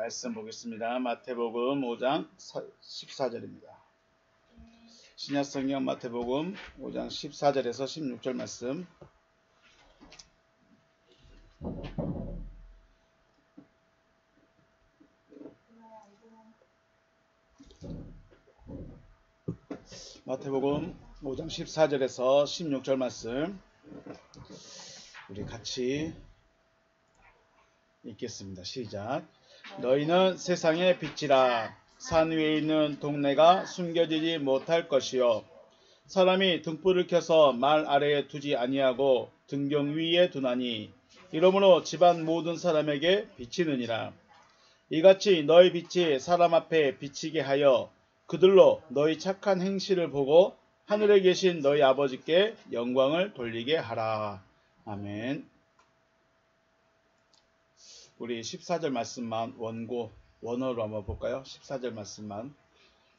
말씀 보겠습니다. 마태복음 5장 14절입니다. 신약성경 마태복음 5장 14절에서 16절 말씀. 마태복음 5장 14절에서 16절 말씀 우리 같이 읽겠습니다. 시작. 너희는 세상의 빛이라. 산 위에 있는 동네가 숨겨지지 못할 것이요 사람이 등불을 켜서 말 아래에 두지 아니하고 등경 위에 두나니 이러므로 집안 모든 사람에게 비치느니라. 이같이 너희 빛이 사람 앞에 비치게 하여 그들로 너희 착한 행실을 보고 하늘에 계신 너희 아버지께 영광을 돌리게 하라. 아멘. 우리 14절 말씀만 원어로 한번 볼까요? 14절 말씀만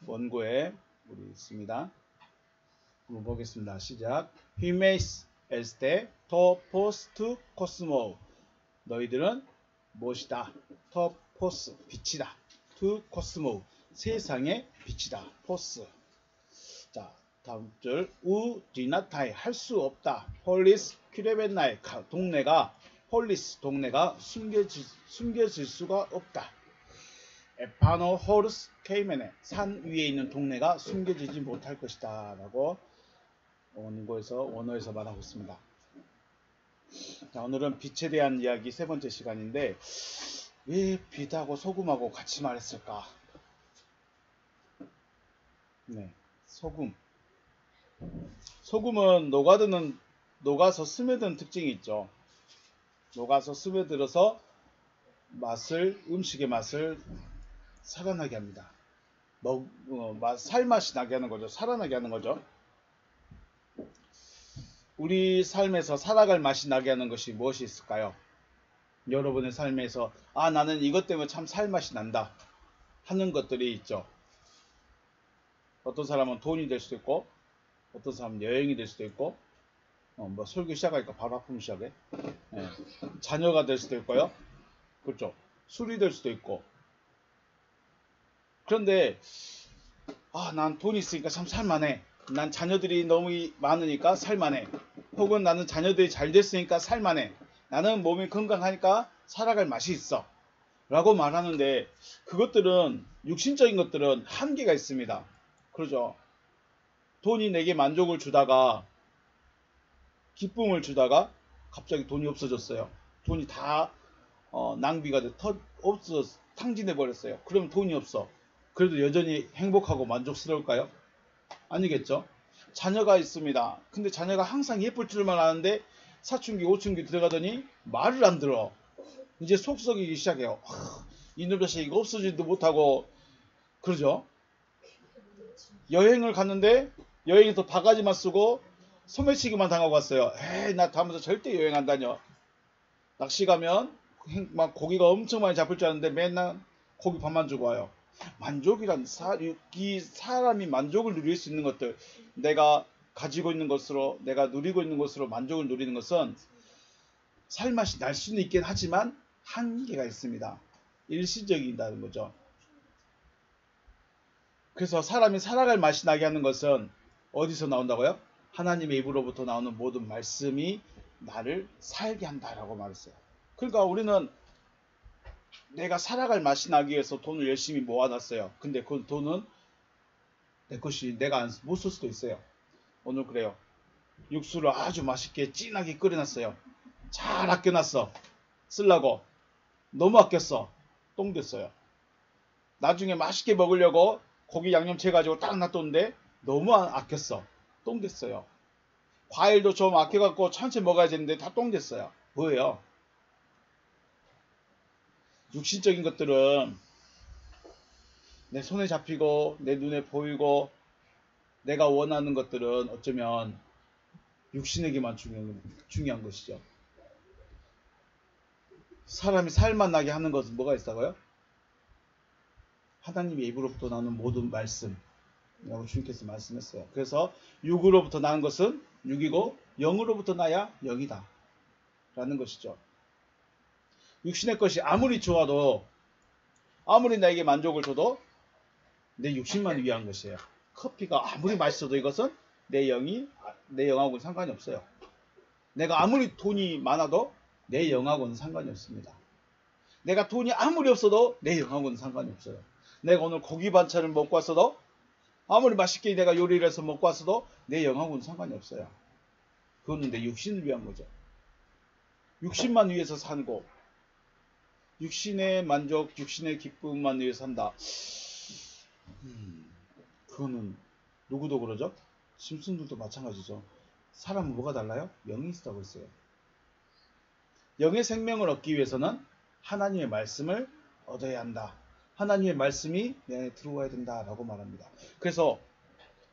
원고에 우리 있습니다. 한번 보겠습니다. 시작. Himes este to post cosmo. 너희들은 무엇이다? to post 빛이다. to cosmo 세상의 빛이다. post. 자, 다음 줄 우디나타이 할 수 없다. 폴리스 큐레벤나이 동네가 폴리스 동네가 숨겨질 수가 없다. 에파노 호르스 케이메네 산 위에 있는 동네가 숨겨지지 못할 것이다 라고 원어에서 말하고 있습니다. 자, 오늘은 빛에 대한 이야기 세 번째 시간인데 왜 빛하고 소금하고 같이 말했을까? 네, 소금은 녹아서 스며드는 특징이 있죠. 녹아서 스며들어서 음식의 맛을 살아나게 합니다. 살맛이 나게 하는 거죠. 살아나게 하는 거죠. 우리 삶에서 살아갈 맛이 나게 하는 것이 무엇이 있을까요? 여러분의 삶에서 나는 이것 때문에 참 살맛이 난다 하는 것들이 있죠. 어떤 사람은 돈이 될 수도 있고 어떤 사람은 여행이 될 수도 있고 설교 시작하니까 바로 아픔 시작해. 네. 자녀가 될 수도 있고요. 그렇죠. 술이 될 수도 있고. 그런데 난 돈이 있으니까 참 살만해. 난 자녀들이 너무 많으니까 살만해. 혹은 나는 자녀들이 잘 됐으니까 살만해. 나는 몸이 건강하니까 살아갈 맛이 있어. 라고 말하는데 그것들은 육신적인 것들은 한계가 있습니다. 그러죠. 돈이 내게 만족을 주다가 기쁨을 주다가 갑자기 돈이 없어졌어요. 돈이 다 낭비가 없어져 탕진해 버렸어요. 그러면 돈이 없어. 그래도 여전히 행복하고 만족스러울까요? 아니겠죠. 자녀가 있습니다. 근데 자녀가 항상 예쁠 줄만 아는데 사춘기 5춘기 들어가더니 말을 안 들어. 이제 속 썩이기 시작해요. 이놈 자식 이거 없어지지도 못하고 그러죠. 여행을 갔는데 여행에서 바가지만 쓰고 소매치기만 당하고 왔어요. 나 다음부터 절대 여행 안 다녀. 낚시 가면 막 고기가 엄청 많이 잡힐 줄 알았는데 맨날 고기 밥만 주고 와요. 만족이란 이 사람이 만족을 누릴 수 있는 것들, 내가 가지고 있는 것으로, 내가 누리고 있는 것으로 만족을 누리는 것은 살맛이 날 수는 있긴 하지만 한계가 있습니다. 일시적이다는 거죠. 그래서 사람이 살아갈 맛이 나게 하는 것은 어디서 나온다고요? 하나님의 입으로부터 나오는 모든 말씀이 나를 살게 한다라고 말했어요. 그러니까 우리는 내가 살아갈 맛이 나기 위해서 돈을 열심히 모아놨어요. 근데 그 돈은 내 것이 내가 못 쓸 수도 있어요. 오늘 그래요. 육수를 아주 맛있게 진하게 끓여놨어요. 잘 아껴놨어. 쓰려고. 너무 아꼈어. 똥 됐어요. 나중에 맛있게 먹으려고 고기 양념채 가지고 딱 놔뒀는데 너무 아꼈어. 똥 됐어요. 과일도 좀 아껴갖고 천천히 먹어야 되는데 다 똥 됐어요. 뭐예요? 육신적인 것들은 내 손에 잡히고 내 눈에 보이고 내가 원하는 것들은 어쩌면 육신에게만 중요한 것이죠. 사람이 살만 나게 하는 것은 뭐가 있다고요? 하나님의 입으로부터 나오는 모든 말씀이라고 주님께서 말씀했어요. 그래서 육으로부터 나는 것은 육이고 영으로부터 나야 영이다 라는 것이죠. 육신의 것이 아무리 좋아도 아무리 나에게 만족을 줘도 내 육신만 위한 것이에요. 커피가 아무리 맛있어도 이것은 내 영하고는 상관이 없어요. 내가 아무리 돈이 많아도 내 영하고는 상관이 없습니다. 내가 돈이 아무리 없어도 내 영하고는 상관이 없어요. 내가 오늘 고기 반찬을 먹고 왔어도 아무리 맛있게 내가 요리를 해서 먹고 왔어도 내 영하고는 상관이 없어요. 그거는 내 육신을 위한 거죠. 육신만 위해서 살고 육신의 만족, 육신의 기쁨만 위해서 산다. 그거는 누구도 그러죠? 심슨들도 마찬가지죠. 사람은 뭐가 달라요? 영이 있다고 했어요. 영의 생명을 얻기 위해서는 하나님의 말씀을 얻어야 한다. 하나님의 말씀이 내 안에 들어와야 된다라고 말합니다. 그래서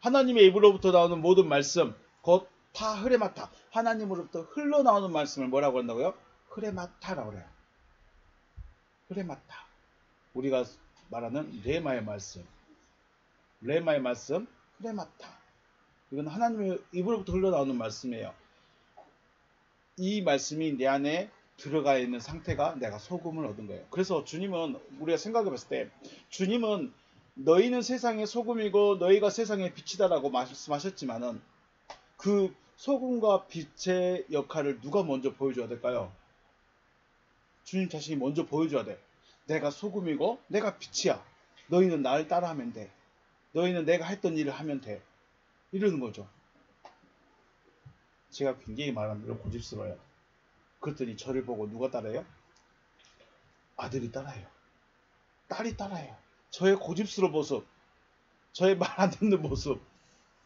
하나님의 입으로부터 나오는 모든 말씀, 곧 다 흐레마타, 하나님으로부터 흘러나오는 말씀을 뭐라고 한다고요? 흐레마타라고 그래요. 흐레마타. 우리가 말하는 레마의 말씀. 레마의 말씀, 흐레마타. 이건 하나님의 입으로부터 흘러나오는 말씀이에요. 이 말씀이 내 안에 들어가 있는 상태가 내가 소금을 얻은 거예요. 그래서 주님은 우리가 생각해 봤을 때 주님은 너희는 세상의 소금이고 너희가 세상의 빛이다라고 말씀하셨지만은 그 소금과 빛의 역할을 누가 먼저 보여줘야 될까요? 주님 자신이 먼저 보여줘야 돼. 내가 소금이고 내가 빛이야. 너희는 나를 따라하면 돼. 너희는 내가 했던 일을 하면 돼. 이러는 거죠. 제가 굉장히 말하는 대로 고집스러워요. 그랬더니 저를 보고 누가 따라해요? 아들이 따라해요. 딸이 따라해요. 저의 고집스러운 모습, 저의 말 안 듣는 모습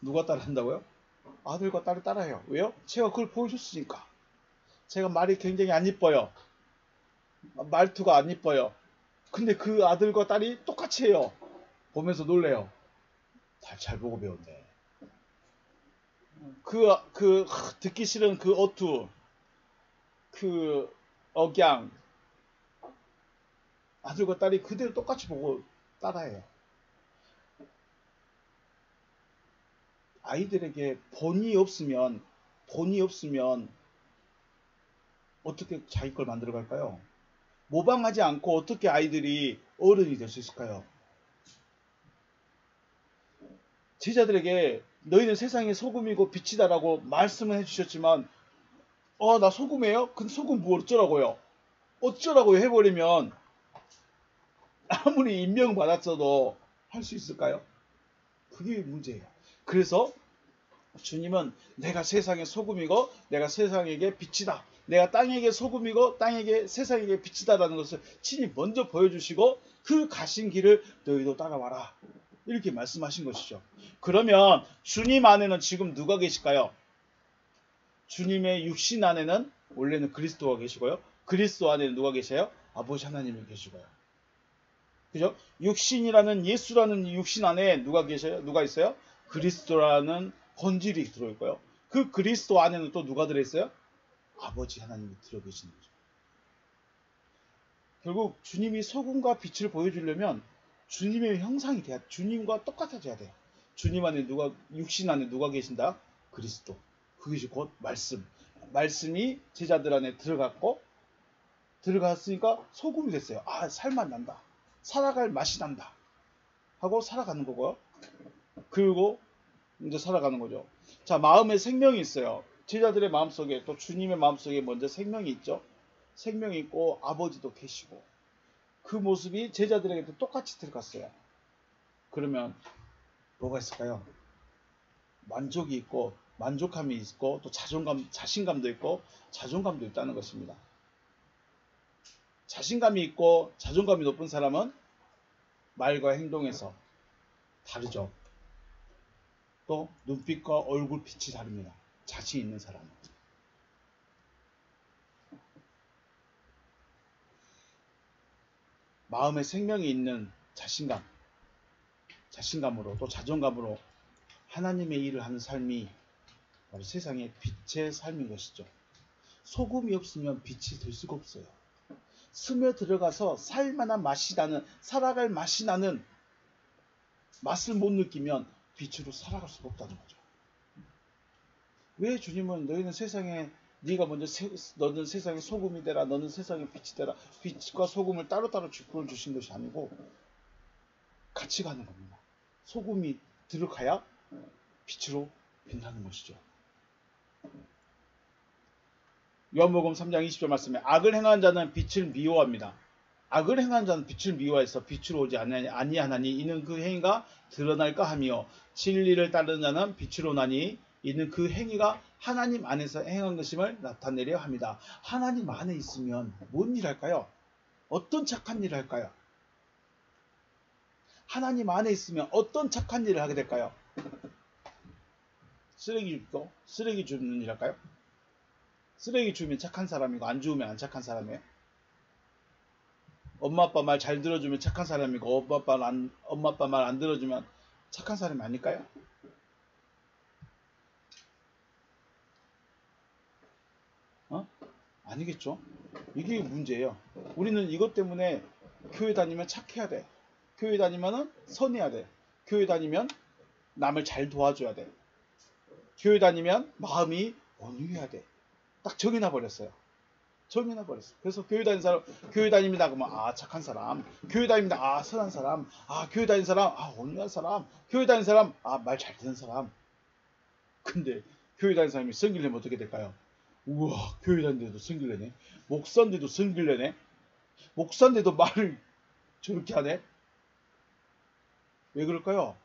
누가 따라한다고요? 아들과 딸이 따라해요. 왜요? 제가 그걸 보여줬으니까. 제가 말이 굉장히 안 이뻐요. 말투가 안 이뻐요. 근데 그 아들과 딸이 똑같이 해요. 보면서 놀래요. 잘 보고 배웠네. 듣기 싫은 그 어투, 그 억양, 아들과 딸이 그대로 똑같이 보고 따라해요. 아이들에게 본이 없으면 어떻게 자기 걸 만들어 갈까요? 모방하지 않고 어떻게 아이들이 어른이 될 수 있을까요? 제자들에게 너희는 세상의 소금이고 빛이다라고 말씀을 해주셨지만 나 소금이에요? 근데 소금 뭐 어쩌라고요? 어쩌라고 해버리면 아무리 임명받았어도 할 수 있을까요? 그게 문제예요. 그래서 주님은 내가 세상의 소금이고 내가 세상에게 빛이다. 내가 땅에게 소금이고 땅에게 세상에게 빛이다라는 것을 친히 먼저 보여주시고 그 가신 길을 너희도 따라와라. 이렇게 말씀하신 것이죠. 그러면 주님 안에는 지금 누가 계실까요? 주님의 육신 안에는 원래는 그리스도가 계시고요. 그리스도 안에는 누가 계세요? 아버지 하나님이 계시고요. 그죠? 육신이라는 예수라는 육신 안에 누가 계셔요? 누가 있어요? 그리스도라는 본질이 들어있고요. 그 그리스도 안에는 또 누가 들어있어요? 아버지 하나님이 들어 계시는 거죠. 결국 주님이 소금과 빛을 보여주려면 주님의 형상이 돼야, 주님과 똑같아져야 돼요. 주님 안에 육신 안에 누가 계신다? 그리스도. 그것이 곧 말씀. 말씀이 제자들 안에 들어갔으니까 소금이 됐어요. 살맛 난다. 살아갈 맛이 난다. 하고 살아가는 거고요. 그리고 이제 살아가는 거죠. 자, 마음에 생명이 있어요. 제자들의 마음속에 또 주님의 마음속에 먼저 생명이 있죠. 생명이 있고 아버지도 계시고 그 모습이 제자들에게도 똑같이 들어갔어요. 그러면 뭐가 있을까요? 만족이 있고 만족함이 있고 또 자신감도 있고 자존감도 있다는 것입니다. 자신감이 있고 자존감이 높은 사람은 말과 행동에서 다르죠. 또 눈빛과 얼굴 빛이 다릅니다. 자신 있는 사람은. 마음에 생명이 있는 자신감으로 또 자존감으로 하나님의 일을 하는 삶이 바로 세상의 빛의 삶인 것이죠. 소금이 없으면 빛이 될 수가 없어요. 스며들어가서 살만한 맛이 나는, 살아갈 맛이 나는 맛을 못 느끼면 빛으로 살아갈 수가 없다는 거죠. 왜 주님은 너희는 세상의 네가 먼저 너는 세상의 소금이 되라. 너는 세상의 빛이 되라. 빛과 소금을 따로따로 주권을 주신 것이 아니고 같이 가는 겁니다. 소금이 들어가야 빛으로 빛나는 것이죠. 요한복음 3장 20절 말씀에 악을 행하는 자는 빛을 미워합니다. 악을 행하는 자는 빛을 미워해서 빛으로 오지 아니하나니 이는 그 행위가 드러날까 하며 진리를 따르는 자는 빛으로 나니 이는 그 행위가 하나님 안에서 행한 것임을 나타내려 합니다. 하나님 안에 있으면 뭔 일 할까요? 어떤 착한 일을 할까요? 하나님 안에 있으면 어떤 착한 일을 하게 될까요? 쓰레기 줍고 쓰레기 줍는 일 할까요? 쓰레기 주면 착한 사람이고 안 주우면 안 착한 사람이에요? 엄마 아빠 말 잘 들어주면 착한 사람이고 엄마 아빠 말 안 들어주면 착한 사람이 아닐까요? 아니겠죠? 이게 문제예요. 우리는 이것 때문에 교회 다니면 착해야 돼. 교회 다니면 선해야 돼. 교회 다니면 남을 잘 도와줘야 돼. 교회 다니면 마음이 온유해야 돼. 딱 정해놔 버렸어요. 정해놔 버렸어요. 그래서 교회 다니는 사람, 교회 다닙니다 그러면 아 착한 사람, 교회 다닙니다 아 선한 사람, 아 교회 다니는 사람 아 온유한 사람, 교회 다니는 사람 아 말 잘 듣는 사람. 근데 교회 다니는 사람이 성기를 내면 어떻게 될까요? 우와 교회 다니는데도 성기를 내네. 목사인데도 성기를 내네. 목사인데도 말을 저렇게 하네. 왜 그럴까요?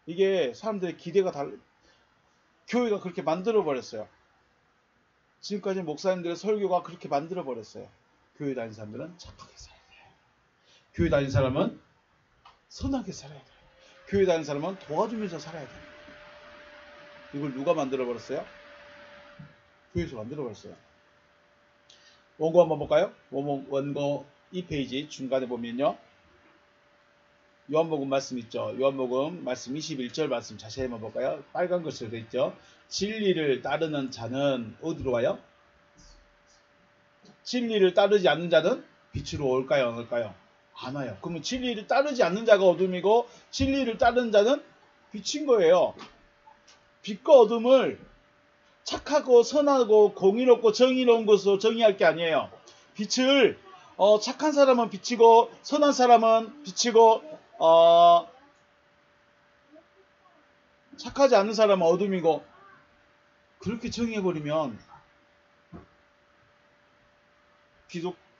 이게 사람들의 기대가 교회가 그렇게 만들어 버렸어요. 지금까지 목사님들의 설교가 그렇게 만들어 버렸어요. 교회 다니는 사람들은 착하게 살아야 돼요. 교회 다니는 사람은 선하게 살아야 돼요. 교회 다니는 사람은 도와주면서 살아야 돼요. 이걸 누가 만들어 버렸어요? 교회에서 만들어 버렸어요. 원고 한번 볼까요? 원고 2페이지 중간에 보면요. 요한복음 말씀 있죠. 요한복음 말씀 21절 말씀 자세히 한번 볼까요? 빨간 글씨로 되어 있죠. 진리를 따르는 자는 어디로 와요? 진리를 따르지 않는 자는 빛으로 올까요? 안 올까요? 안 와요. 그러면 진리를 따르지 않는 자가 어둠이고 진리를 따르는 자는 빛인 거예요. 빛과 어둠을 착하고 선하고 공의롭고 정의로운 것으로 정의할 게 아니에요. 빛을 착한 사람은 빛이고 선한 사람은 빛이고 착하지 않은 사람은 어둠이고 그렇게 정의해버리면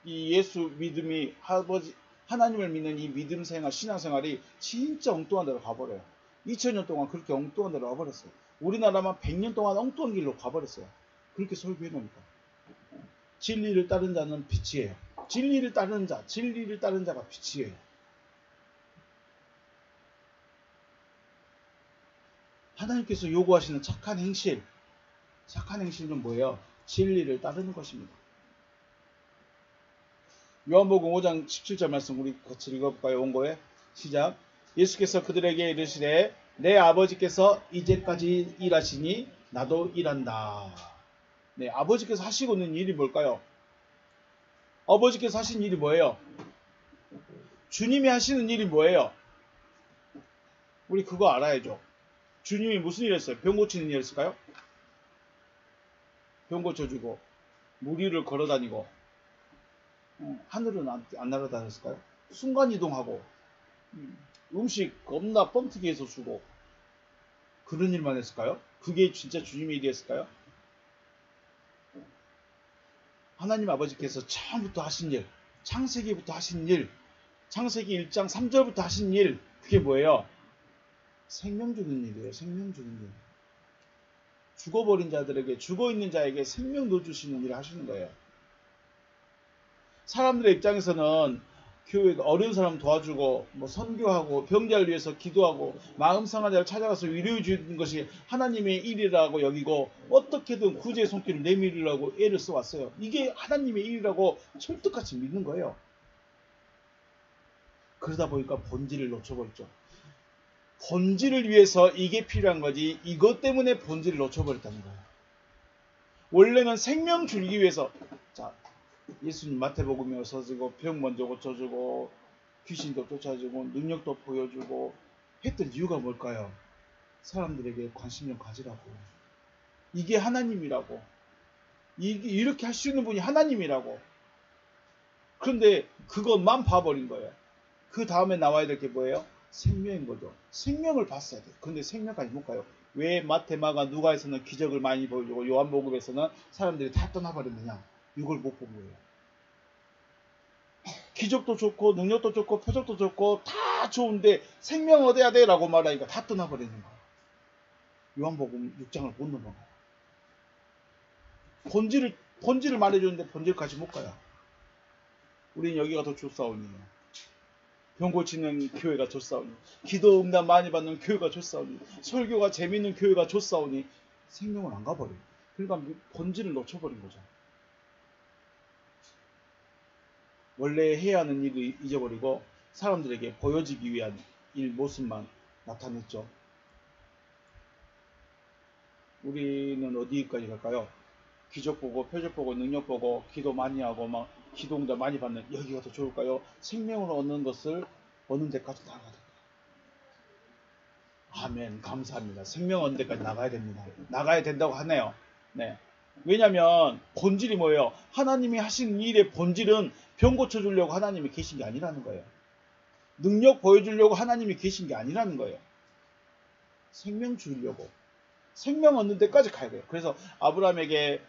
이 예수 믿음이 하나님을 믿는 이 믿음 생활, 신앙생활이 진짜 엉뚱한 데로 가버려요. 2000년 동안 그렇게 엉뚱한 데로 가버렸어요. 우리나라만 100년 동안 엉뚱한 길로 가버렸어요. 그렇게 설교해놓으니까. 진리를 따른 자는 빛이에요. 진리를 따르는 자가 빛이에요. 하나님께서 요구하시는 착한 행실은 뭐예요? 진리를 따르는 것입니다. 요한복음 5장 17절 말씀 우리 같이 읽어볼까요? 원고에 시작. 예수께서 그들에게 이르시되 내 아버지께서 이제까지 일하시니 나도 일한다. 네, 아버지께서 하시고 있는 일이 뭘까요? 아버지께서 하신 일이 뭐예요? 주님이 하시는 일이 뭐예요? 우리 그거 알아야죠. 주님이 무슨 일 했어요? 병 고치는 일 했을까요? 병 고쳐주고 물 위를 걸어다니고 하늘은 안 날아다녔을까요? 순간이동하고 음식 겁나 뻥튀기 해서 주고 그런 일만 했을까요? 그게 진짜 주님의 일이었을까요? 하나님 아버지께서 처음부터 하신 일, 창세기부터 하신 일, 창세기 1장 3절부터 하신 일, 그게 뭐예요? 생명 주는 일이에요. 생명 주는 일. 죽어버린 자들에게, 죽어있는 자에게 생명 넣어주시는 일을 하시는 거예요. 사람들의 입장에서는 교회가 어려운 사람 도와주고 선교하고 병자를 위해서 기도하고 마음 상한 자를 찾아가서 위로해 주는 것이 하나님의 일이라고 여기고 어떻게든 구제의 손길을 내밀으려고 애를 써왔어요. 이게 하나님의 일이라고 철떡같이 믿는 거예요. 그러다 보니까 본질을 놓쳐버렸죠. 본질을 위해서 이게 필요한 거지 이것 때문에 본질을 놓쳐버렸다는 거예요. 원래는 생명 주기 위해서 예수님 마태복음에 서지고 병 먼저 고쳐주고 귀신도 쫓아주고 능력도 보여주고 했던 이유가 뭘까요? 사람들에게 관심 좀 가지라고. 이게 하나님이라고. 이렇게 할 수 있는 분이 하나님이라고. 그런데 그것만 봐버린 거예요. 그 다음에 나와야 될 게 뭐예요? 생명인 거죠. 생명을 봤어야 돼요. 그런데 생명까지 못 가요. 왜 마테마가 누가에서는 기적을 많이 보여주고 요한복음에서는 사람들이 다 떠나버렸느냐? 이걸 못 본 거예요. 기적도 좋고 능력도 좋고 표적도 좋고 다 좋은데 생명 얻어야 돼 라고 말하니까 다 떠나버리는 거예요. 요한복음 6장을 못 넘어가요. 본질을 말해주는데 본질까지 못 가요. 우린 여기가 더 좋사오니, 병 고치는 교회가 좋사오니, 기도 응답 많이 받는 교회가 좋사오니, 설교가 재밌는 교회가 좋사오니 생명을 안 가버려요. 그러니까 본질을 놓쳐버린 거죠. 원래 해야 하는 일을 잊어버리고 사람들에게 보여지기 위한 일 모습만 나타냈죠. 우리는 어디까지 갈까요? 기적 보고 표적 보고 능력 보고 기도 많이 하고 막 기도 응답 많이 받는 여기가 더 좋을까요? 생명을 얻는 것을 얻는 데까지 나가야 됩니다. 아멘. 감사합니다. 생명 얻는 데까지 나가야 됩니다. 나가야 된다고 하네요. 네. 왜냐하면 본질이 뭐예요? 하나님이 하신 일의 본질은 병 고쳐주려고 하나님이 계신 게 아니라는 거예요. 능력 보여주려고 하나님이 계신 게 아니라는 거예요. 생명 주려고. 생명 얻는 데까지 가야 돼요. 그래서 아브라함에게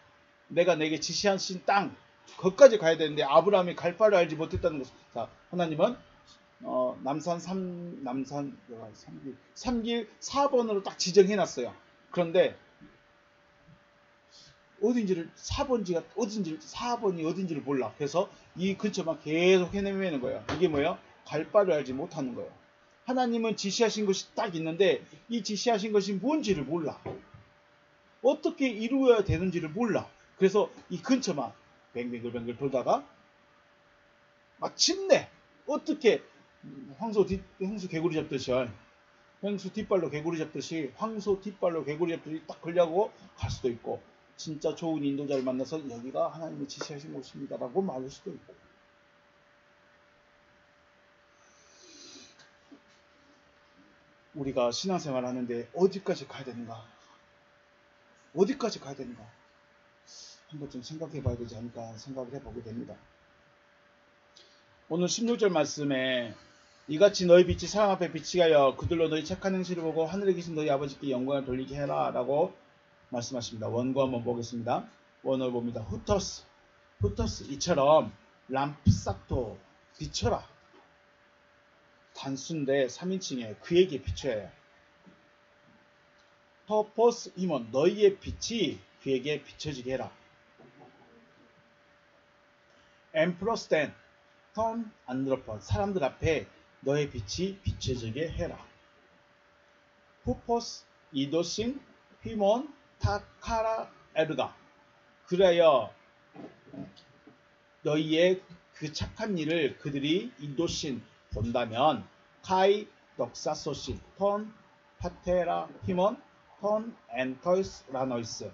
내가 내게 지시하신 땅 거기까지 가야 되는데 아브라함이 갈 바를 알지 못했다는 것을. 자, 하나님은 남산 3길 4번으로 딱 지정해놨어요. 그런데 어딘지를 4번이 어딘지를 몰라. 그래서 이 근처만 계속 헤매는 거예요. 이게 뭐예요? 갈 바를 알지 못하는 거예요. 하나님은 지시하신 것이 딱 있는데 이 지시하신 것이 뭔지를 몰라. 어떻게 이루어야 되는지를 몰라. 그래서 이 근처만 뱅뱅글뱅글 돌다가 마침내 어떻게 황소 개구리 잡듯이 횡수 뒷발로 개구리 잡듯이 황소 뒷발로 개구리 잡듯이 딱 걸려고 갈 수도 있고 진짜 좋은 인도자를 만나서 여기가 하나님이 지시하신 곳입니다 라고 말할 수도 있고. 우리가 신앙생활 하는데 어디까지 가야 되는가? 어디까지 가야 되는가? 한번 좀 생각해 봐야 되지 않을까 생각을 해보게 됩니다. 오늘 16절 말씀에 이같이 너희 빛이 사람 앞에 빛이 가여 그들로 너희 착한 행실을 보고 하늘에 계신 너희 아버지께 영광을 돌리게 해라 라고 말씀하십니다. 원고 한번 보겠습니다. 원어를 봅니다. 후터스 이처럼 람프삭도 비춰라. 단수인데 3인칭에 그에게 비춰야 해요. 퍼포스 임원 너희의 빛이 그에게 비춰지게 해라. 엠플러스 댄 턴 안드로폰 사람들 앞에 너의 빛이 비춰지게 해라. 후포스 이도신 피몬 타카라 에르가 그래야 너희의 그 착한 일을 그들이 이도신 본다면 카이 덕사소신 턴 파테라 피몬 턴 엔터이스 라노이스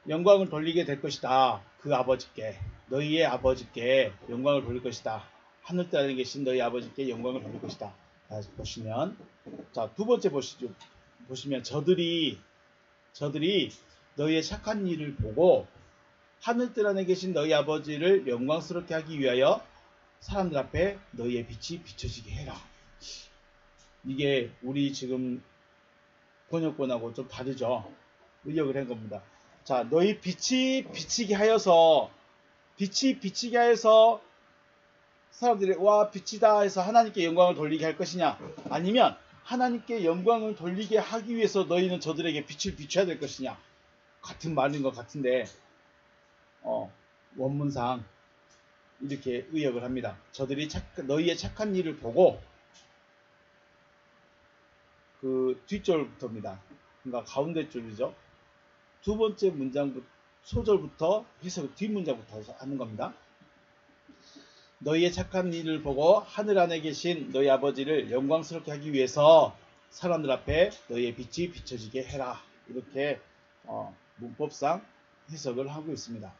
영광을 돌리게 될 것이다. 그 아버지께 너희의 아버지께 영광을 돌릴 것이다. 하늘땅에 계신 너희 아버지께 영광을 돌릴 것이다. 다시 보시면 자, 두 번째 보시면 저들이 너희의 착한 일을 보고 하늘뜰 안에 계신 너희 아버지를 영광스럽게 하기 위하여 사람들 앞에 너희의 빛이 비춰지게 해라. 이게 우리 지금 번역본하고 좀 다르죠. 의역을 한 겁니다. 자, 너희 빛이 비치게 하여서 사람들이 와 빛이다 해서 하나님께 영광을 돌리게 할 것이냐, 아니면 하나님께 영광을 돌리게 하기 위해서 너희는 저들에게 빛을 비춰야 될 것이냐, 같은 말인 것 같은데 원문상 이렇게 의역을 합니다. 저들이 너희의 착한 일을 보고, 그 뒷절부터입니다. 그러니까 가운데 줄이죠. 두 번째 문장 소절부터 해석 뒷문장부터 하는 겁니다. 너희의 착한 일을 보고 하늘 안에 계신 너희 아버지를 영광스럽게 하기 위해서 사람들 앞에 너희의 빛이 비춰지게 해라. 이렇게 문법상 해석을 하고 있습니다.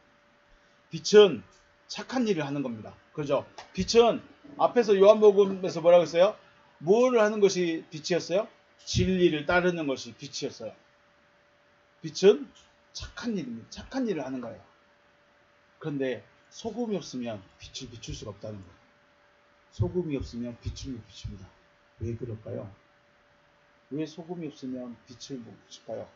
빛은 착한 일을 하는 겁니다. 그죠? 빛은 앞에서 요한복음에서 뭐라고 했어요? 뭐를 하는 것이 빛이었어요? 진리를 따르는 것이 빛이었어요. 빛은 착한 일입니다. 착한 일을 하는 거예요. 그런데 소금이 없으면 빛을 비출 수가 없다는 거예요. 소금이 없으면 빛을 못 비춥니다. 왜 그럴까요? 왜 소금이 없으면 빛을 못 비출까요?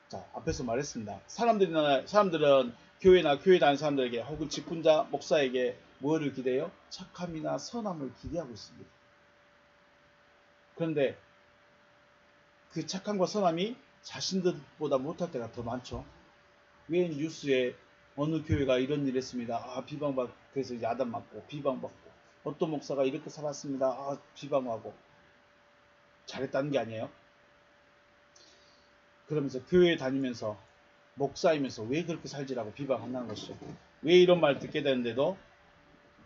자, 앞에서 말했습니다. 사람들은 교회나 교회 다니는 사람들에게 혹은 직분자, 목사에게 뭐를 기대요? 착함이나 선함을 기대하고 있습니다. 그런데 그 착함과 선함이 자신들보다 못할 때가 더 많죠. 왜 뉴스에 어느 교회가 이런 일 했습니다. 아, 비방받고, 그래서 야단 맞고, 비방받고, 어떤 목사가 이렇게 살았습니다. 아, 비방하고. 잘했다는 게 아니에요. 그러면서 교회 다니면서, 목사이면서 왜 그렇게 살지라고 비방한다는 것이죠. 왜 이런 말 듣게 되는데도,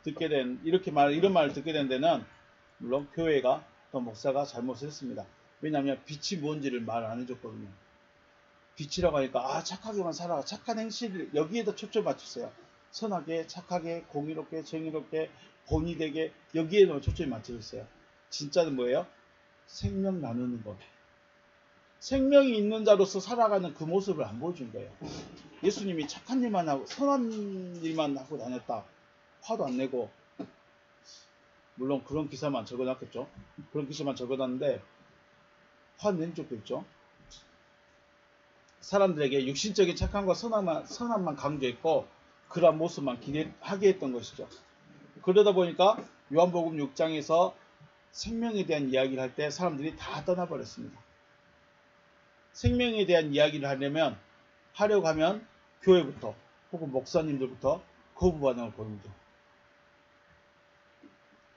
이런 말을 듣게 된 데는, 물론 교회가, 또 목사가 잘못을 했습니다. 왜냐하면 빛이 뭔지를 말 안 해줬거든요. 빛이라고 하니까 아 착하게만 살아 착한 행실을 여기에다 초점 맞췄어요. 선하게 착하게 공의롭게 정의롭게 본이 되게 여기에만 초점이 맞춰져 있어요. 진짜는 뭐예요? 생명 나누는 것. 생명이 있는 자로서 살아가는 그 모습을 안 보여준 거예요. 예수님이 착한 일만 하고 선한 일만 하고 다녔다. 화도 안 내고 물론 그런 기사만 적어놨겠죠. 그런 기사만 적어놨는데 화낸 적도 있죠. 사람들에게 육신적인 착함과 선함만 강조했고 그러한 모습만 기대하게 했던 것이죠. 그러다 보니까 요한복음 6장에서 생명에 대한 이야기를 할 때 사람들이 다 떠나버렸습니다. 생명에 대한 이야기를 하려고 하면 교회부터 혹은 목사님들부터 거부 반응을 보이죠.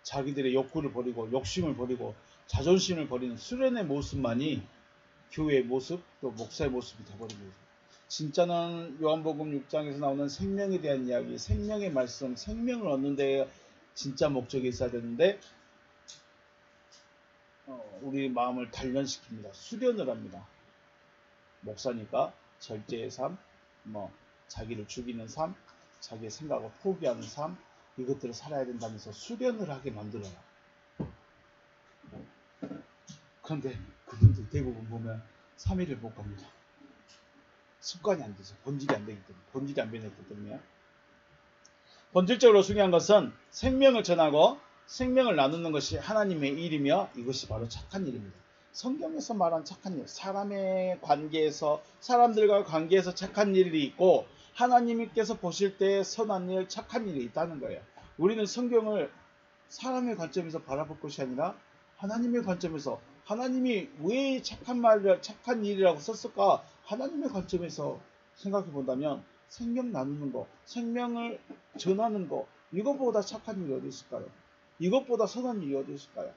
자기들의 욕구를 버리고 욕심을 버리고 자존심을 버리는 수련의 모습만이 교회의 모습 또 목사의 모습이 되어버립니다. 진짜는 요한복음 6장에서 나오는 생명에 대한 이야기, 생명의 말씀, 생명을 얻는 데 진짜 목적이 있어야 되는데 우리 마음을 단련시킵니다. 수련을 합니다. 목사니까 절제의 삶, 자기를 죽이는 삶, 자기의 생각을 포기하는 삶 이것들을 살아야 된다면서 수련을 하게 만들어요. 그런데 그분들 대부분 보면 3일을 못 갑니다. 습관이 안 돼서 본질이 안 되기 때문에 본질이 안 변했기 때문에 본질적으로 중요한 것은 생명을 전하고 생명을 나누는 것이 하나님의 일이며 이것이 바로 착한 일입니다. 성경에서 말한 착한 일, 사람들과 관계에서 착한 일이 있고 하나님께서 보실 때 선한 일, 착한 일이 있다는 거예요. 우리는 성경을 사람의 관점에서 바라볼 것이 아니라 하나님의 관점에서 하나님이 왜 착한 일이라고 썼을까? 하나님의 관점에서 생각해 본다면 생명 나누는 거, 생명을 전하는 거 이것보다 착한 일이 어디 있을까요? 이것보다 선한 일이 어디 있을까요?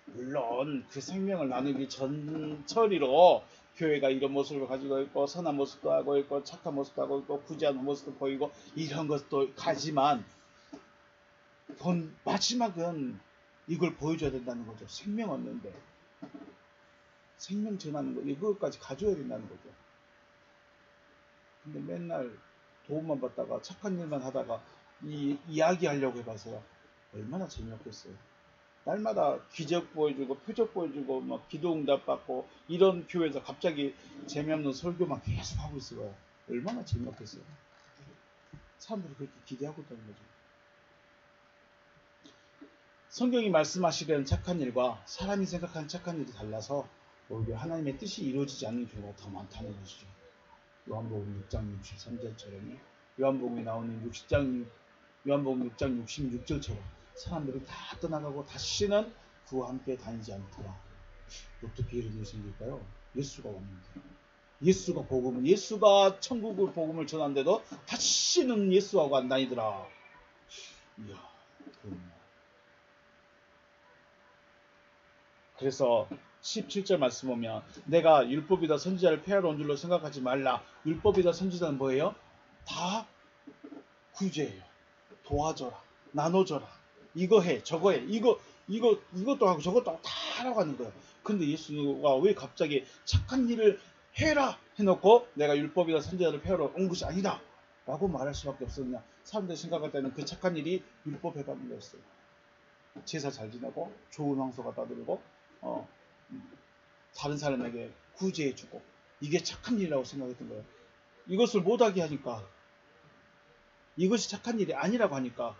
물론 그 생명을 나누기 전처리로 교회가 이런 모습을 가지고 있고 선한 모습도 하고 있고 착한 모습도 하고 있고 구제하는 모습도 보이고 이런 것도 가지만 마지막은 이걸 보여줘야 된다는 거죠. 생명 얻는데 생명 전하는 거 이것까지 가져야 된다는 거죠. 근데 맨날 도움만 받다가 착한 일만 하다가 이야기하려고 해봐서요. 얼마나 재미없겠어요. 날마다 기적 보여주고 표적 보여주고 막 기도응답 받고 이런 교회에서 갑자기 재미없는 설교만 계속 하고 있어요. 얼마나 재미없겠어요. 사람들이 그렇게 기대하고 있다는 거죠. 성경이 말씀하시려는 착한 일과 사람이 생각하는 착한 일이 달라서 오히려 하나님의 뜻이 이루어지지 않는 경우가 더 많다는 것이죠. 요한복음 6장 63절처럼요. 요한복음에 나오는 요한복음 6장 66절처럼 사람들이 다 떠나가고 다시는 그와 함께 다니지 않더라. 어떻게 이런 일이 생길까요? 예수가 왔는데 예수가 천국의 복음을 전한데도 다시는 예수하고 안 다니더라. 이야, 그래서 17절 말씀 보면 내가 율법이다 선지자를 폐하러 온 줄로 생각하지 말라. 율법이다 선지자는 뭐예요? 다 구제예요. 도와줘라. 나눠줘라. 이거 해. 저거 해. 이것도 하고 저것도 하고 다 하라고 하는 거예요. 근데 예수가 왜 갑자기 착한 일을 해라 해놓고 내가 율법이다 선지자를 폐하러 온 것이 아니다 라고 말할 수밖에 없었냐. 사람들이 생각할 때는 그 착한 일이 율법 해가는 거였어요. 제사 잘 지내고 좋은 황소 갖다 드리고 다른 사람에게 구제해주고 이게 착한 일이라고 생각했던 거예요. 이것을 못하게 하니까 이것이 착한 일이 아니라고 하니까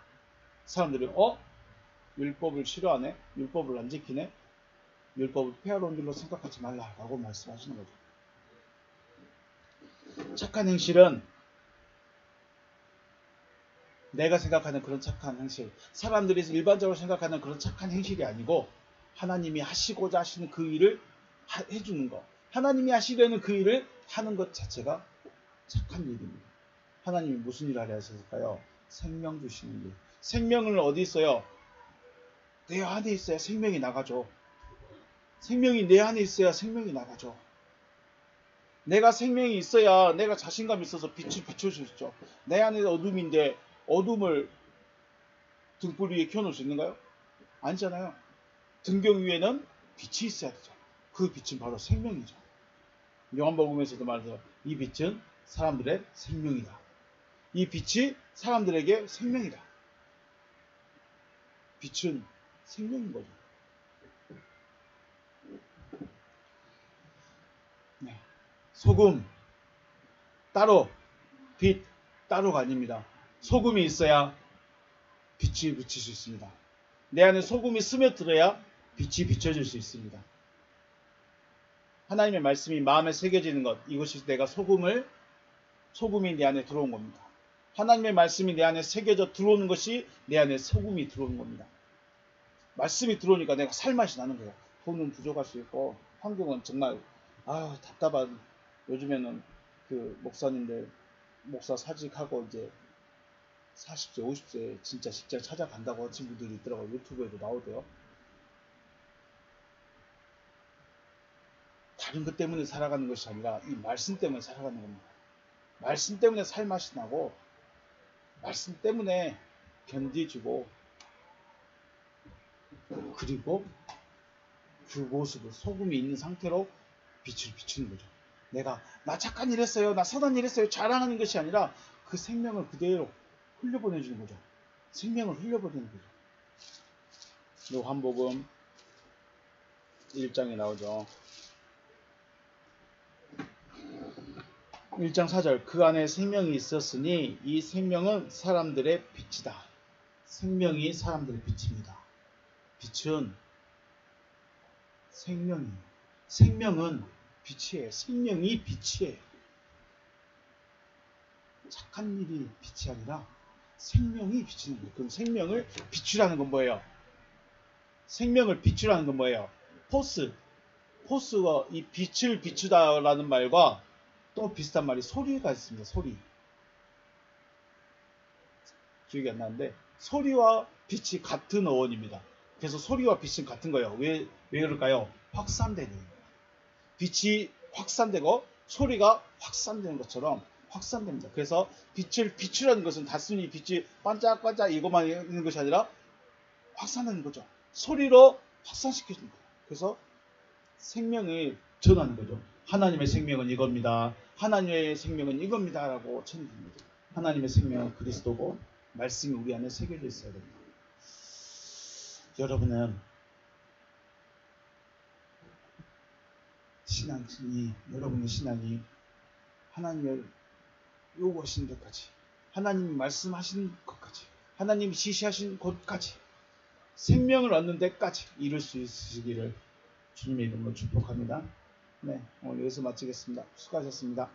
사람들이 율법을 싫어하네? 율법을 안 지키네? 율법을 폐하로운 일로 생각하지 말라라고 말씀하시는 거죠. 착한 행실은 내가 생각하는 그런 착한 행실, 사람들이 일반적으로 생각하는 그런 착한 행실이 아니고 하나님이 하시고자 하시는 그 일을 해주는 것, 하나님이 하시려는 그 일을 하는 것 자체가 착한 일입니다. 하나님이 무슨 일을 하려 하셨을까요? 생명 주시는 일. 생명을 어디 있어요? 내 안에 있어야 생명이 나가죠. 생명이 내 안에 있어야 생명이 나가죠. 내가 생명이 있어야 내가 자신감 있어서 빛을 비춰줄 수 있죠. 내 안에 어둠인데 어둠을 등불 위에 켜놓을 수 있는가요? 아니잖아요. 등경 위에는 빛이 있어야 되죠. 그 빛은 바로 생명이죠. 요한복음에서도 말해서 이 빛은 사람들의 생명이다. 이 빛이 사람들에게 생명이다. 빛은 생명인 거죠. 네. 소금 따로, 빛 따로가 아닙니다. 소금이 있어야 빛이 비칠 수 있습니다. 내 안에 소금이 스며들어야 빛이 비춰질 수 있습니다. 하나님의 말씀이 마음에 새겨지는 것, 이것이 내가 소금이 내 안에 들어온 겁니다. 하나님의 말씀이 내 안에 새겨져 들어오는 것이 내 안에 소금이 들어오는 겁니다. 말씀이 들어오니까 내가 살맛이 나는 거예요. 돈은 부족할 수 있고 환경은 정말 답답한, 요즘에는 그 목사님들 목사 사직하고 이제 40세 50세 진짜 직장 찾아간다고 하신 분들이 있더라고요. 유튜브에도 나오대요. 다른 것 때문에 살아가는 것이 아니라 이 말씀 때문에 살아가는 겁니다. 말씀 때문에 살맛이 나고 말씀 때문에 견디지고, 그리고 그 모습을 소금이 있는 상태로 빛을 비추는 거죠. 나 착한 일 했어요, 나 선한 일 했어요 자랑하는 것이 아니라 그 생명을 그대로 흘려보내주는 거죠. 생명을 흘려보내는 거죠. 요한복음 1장에 나오죠. 1장 4절, 그 안에 생명이 있었으니 이 생명은 사람들의 빛이다. 생명이 사람들의 빛입니다. 빛은 생명이에요. 생명은 빛이에요. 생명이 빛이에요. 착한 일이 빛이 아니라 생명이 비치는 거예요. 그럼 생명을 비추라는 건 뭐예요? 생명을 비추라는 건 뭐예요? 포스가 이 빛을 비추다라는 말과 또 비슷한 말이 소리가 있습니다. 소리. 기억이 안 나는데 소리와 빛이 같은 어원입니다. 그래서 소리와 빛은 같은 거예요. 왜 그럴까요? 확산되는 거예요. 빛이 확산되고 소리가 확산되는 것처럼 확산됩니다. 그래서 빛을 비추라는 것은 단순히 빛이 반짝반짝 이것만 있는 것이 아니라 확산하는 거죠. 소리로 확산시켜주는 거예요. 그래서 생명을 전하는 거죠. 하나님의 생명은 이겁니다. 하나님의 생명은 이겁니다. 라고 전해줍니다. 하나님의 생명은 그리스도고 말씀이 우리 안에 새겨져 있어야 됩니다. 여러분은 여러분의 신앙이 하나님의 요구하신 데까지, 하나님이 말씀하신 것까지, 하나님이 지시하신 곳까지, 생명을 얻는 데까지 이룰 수 있으시기를 주님의 이름으로 축복합니다. 네, 오늘 여기서 마치겠습니다. 수고하셨습니다.